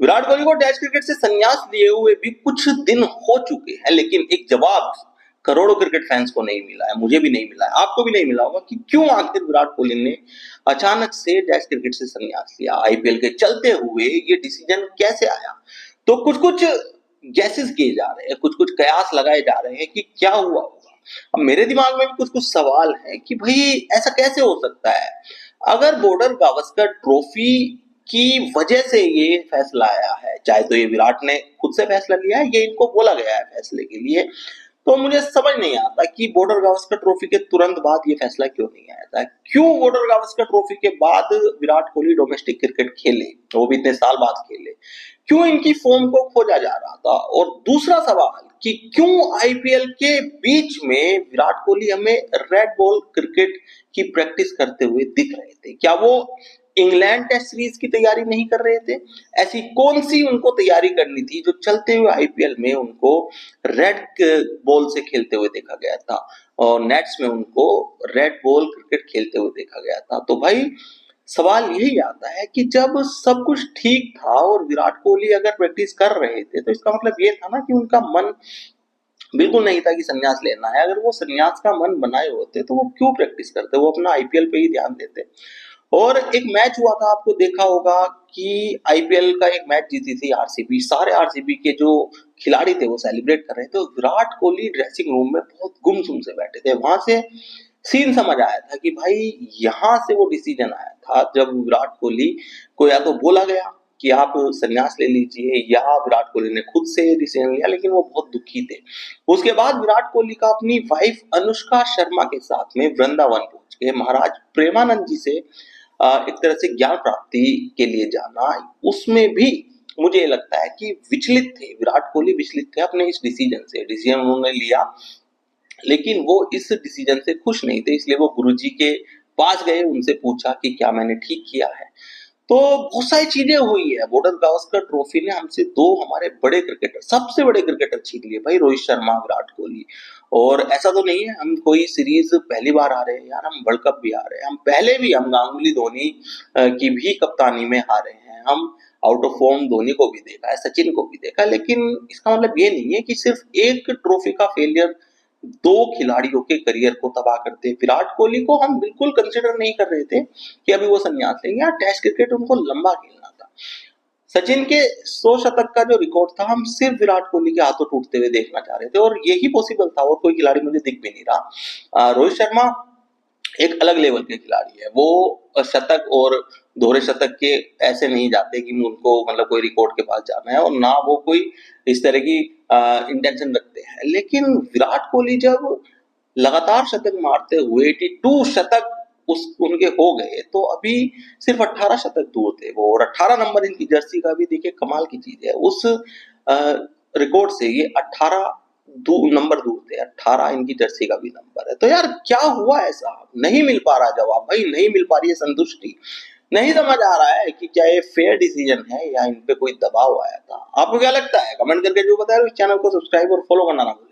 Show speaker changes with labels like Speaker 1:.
Speaker 1: विराट कोहली को test cricket से संन्यास लिए हुए भी कुछ दिन हो चुके हैं, लेकिन एक जवाब करोड़ों क्रिकेट फैंस को नहीं मिला है, मुझे भी नहीं मिला है, आपको भी नहीं मिला होगा कि क्यों आखिर विराट कोहली ने अचानक से टेस्ट क्रिकेट से संन्यास लिया। आईपीएल के चलते हुए ये डिसीजन कैसे आया? तो कुछ कुछ गैसेस किए जा रहे हैं, कुछ कुछ कयास लगाए जा रहे हैं कि क्या हुआ होगा। अब मेरे दिमाग में भी कुछ कुछ सवाल है कि भाई ऐसा कैसे हो सकता है? अगर बॉर्डर गावस्कर ट्रॉफी की वजह से ये फैसला आया है, चाहे तो ये विराट ने खुद से फैसला लिया है, ये इनको बोला गया है फैसले के लिए, तो मुझे समझ नहीं आता कि बॉर्डर गावस्कर ट्रॉफी के तुरंत बाद ये फैसला क्यों नहीं आया था। क्यों बॉर्डर गावस्कर ट्रॉफी के बाद विराट कोहली डोमेस्टिक क्रिकेट खेले, वो भी इतने साल बाद खेले, क्यों इनकी फॉर्म को खोजा जा रहा था? और दूसरा सवाल कि क्यों आईपीएल के बीच में विराट कोहली हमें रेड बॉल क्रिकेट की प्रैक्टिस करते हुए दिख रहे थे? क्या वो इंग्लैंड टेस्ट सीरीज की तैयारी नहीं कर रहे थे? ऐसी कौन सी उनको तैयारी करनी थी जो चलते हुए आईपीएल में उनको रेड बॉल से खेलते हुए देखा गया था और नेट्स में उनको रेड बॉल क्रिकेट खेलते हुए देखा गया था? तो भाई सवाल यही आता है कि जब सब कुछ ठीक था और विराट कोहली अगर प्रैक्टिस कर रहे थे, तो इसका मतलब ये था ना कि उनका मन बिल्कुल नहीं था कि संन्यास लेना है। अगर वो संन्यास का मन बनाए होते तो वो क्यों प्रैक्टिस करते? वो अपना आईपीएल पे ही ध्यान देते। और एक मैच हुआ था, आपको देखा होगा कि आईपीएल का एक मैच जीती थी आरसीबी। सारे आरसीबी के जो खिलाड़ी थे वो सेलिब्रेट कर रहे थे, और विराट कोहली ड्रेसिंग रूम में बहुत गुमसुम से बैठे थे। वहां से सीन समझ आया था कि भाई यहाँ से वो डिसीजन आया था जब विराट कोहली को या तो बोला गया कि आप संन्यास ले लीजिए, या विराट कोहली ने खुद से डिसीजन लिया, लेकिन वो बहुत दुखी थे। उसके बाद विराट कोहली का अपनी वाइफ अनुष्का शर्मा के साथ में वृंदावन पहुंच के महाराज प्रेमानंद जी से एक तरह से ज्ञान प्राप्ति के लिए जाना, उसमें भी मुझे लगता है कि विचलित थे विराट कोहली, विचलित थे अपने इस डिसीजन से। डिसीजन उन्होंने लिया, लेकिन वो इस डिसीजन से खुश नहीं थे, इसलिए वो गुरुजी के पास गए, उनसे पूछा कि क्या मैंने ठीक किया है? तो बहुत सारी चीजें हुई है। बॉर्डर गावस्कर ट्रॉफी ने हमसे दो हमारे बड़े क्रिकेटर, सबसे बड़े क्रिकेटर छीन लिए भाई, रोहित शर्मा, विराट कोहली। और ऐसा तो नहीं है हम कोई सीरीज पहली बार आ रहे हैं यार, हम वर्ल्ड कप भी आ रहे हैं, हम पहले भी हम गांगुली धोनी की भी कप्तानी में हारे हैं, हम आउट ऑफ फॉर्म धोनी को भी देखा है, सचिन को भी देखा है। लेकिन इसका मतलब ये नहीं है कि सिर्फ एक ट्रॉफी का फेलियर दो खिलाड़ियों के करियर को तबाह करते। विराट कोहली को हम बिल्कुल कंसिडर नहीं कर रहे थे कि अभी वो संन्यास लेंगे, या टेस्ट क्रिकेट उनको लंबा खेलना था। सचिन के 100 शतक का जो रिकॉर्ड था, हम सिर्फ विराट कोहली के हाथों टूटते हुए देखना चाह रहे थे, और यही पॉसिबल था, और कोई खिलाड़ी मुझे दिख भी नहीं रहा। रोहित शर्मा एक अलग लेवल के खिलाड़ी है, वो शतक और दोहरे शतक के ऐसे नहीं जाते कि उनको मतलब कोई रिकॉर्ड के पास जाना है, और ना वो कोई इस तरह की इंटेंशन रखते हैं। लेकिन विराट कोहली जब लगातार शतक मारते हुए 82 शतक उनके हो गए, तो अभी सिर्फ 18 शतक दूर थे वो, और 18 नंबर इनकी जर्सी का भी देखिए कमाल की चीज है। उस रिकॉर्ड से ये 18 नंबर दूर थे, 18 इनकी जर्सी का भी नंबर है। तो यार क्या हुआ ऐसा? नहीं मिल पा रहा जवाब भाई, नहीं मिल पा रही है संतुष्टि। नहीं समझ आ रहा है कि क्या ये फेयर डिसीजन है या इन पे कोई दबाव आया था। आपको क्या लगता है? कमेंट करके जो बताया। इस चैनल को सब्सक्राइब और फॉलो करना ना भूलें।